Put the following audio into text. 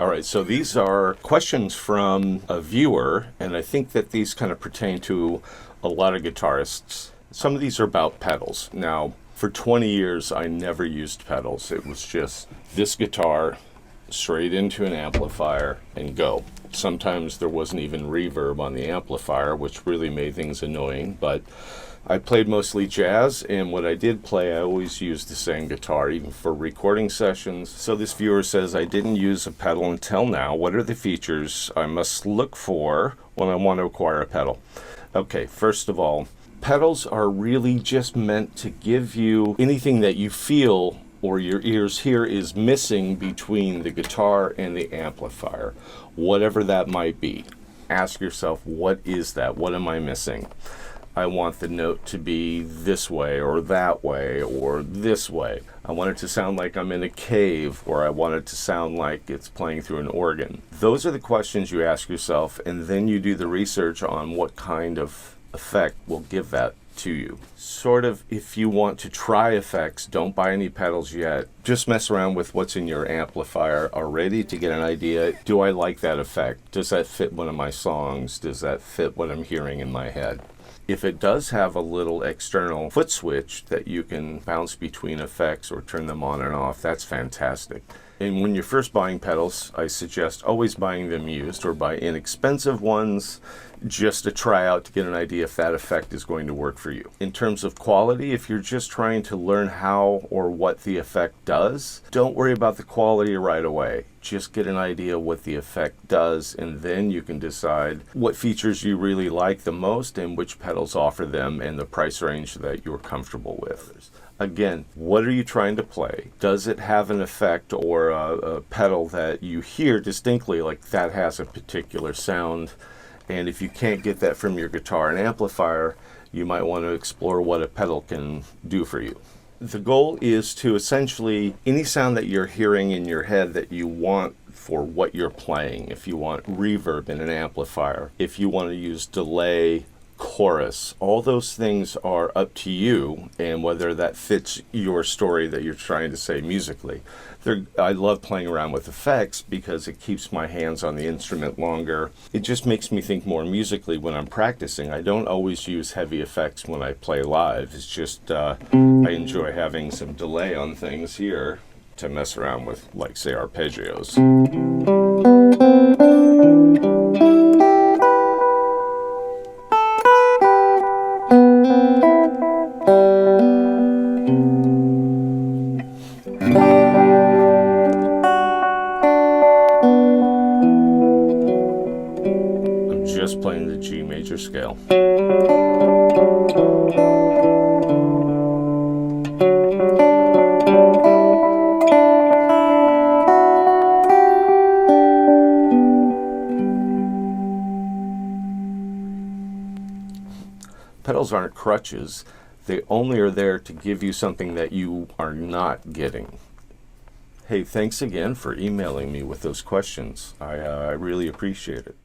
All right, so these are questions from a viewer, and I think that these kind of pertain to a lot of guitarists. Some of these are about pedals. Now, for 20 years, I never used pedals. It was just this guitar straight into an amplifier and go. Sometimes there wasn't even reverb on the amplifier, which really made things annoying, but I played mostly jazz, and when I did play, I always used the same guitar, even for recording sessions. So this viewer says, I didn't use a pedal until now. What are the features I must look for when I want to acquire a pedal? Okay, first of all, pedals are really just meant to give you anything that you feel or your ears hear is missing between the guitar and the amplifier, whatever that might be. Ask yourself, what is that? What am I missing? I want the note to be this way or that way or this way. I want it to sound like I'm in a cave, or I want it to sound like it's playing through an organ. Those are the questions you ask yourself, and then you do the research on what kind of effect will give that to you. Sort of, if you want to try effects, don't buy any pedals yet. Just mess around with what's in your amplifier already to get an idea. Do I like that effect? Does that fit one of my songs? Does that fit what I'm hearing in my head? If it does have a little external foot switch that you can bounce between effects or turn them on and off, that's fantastic. And when you're first buying pedals, I suggest always buying them used or buy inexpensive ones just to try out to get an idea if that effect is going to work for you. In terms of quality, if you're just trying to learn how or what the effect does, don't worry about the quality right away. Just get an idea what the effect does, and then you can decide what features you really like the most and which pedals offer them and the price range that you're comfortable with. Again, what are you trying to play? Does it have an effect or a pedal that you hear distinctly, like that has a particular sound? And if you can't get that from your guitar and amplifier, you might want to explore what a pedal can do for you. The goal is to essentially, any sound that you're hearing in your head that you want for what you're playing, if you want reverb in an amplifier, if you want to use delay, chorus, all those things are up to you and whether that fits your story that you're trying to say musically. I love playing around with effects because it keeps my hands on the instrument longer. It just makes me think more musically when I'm practicing. I don't always use heavy effects when I play live. It's just I enjoy having some delay on things here to mess around with, like, say, arpeggios. Just playing the G major scale. Pedals aren't crutches. They only are there to give you something that you are not getting. Hey, thanks again for emailing me with those questions. I really appreciate it.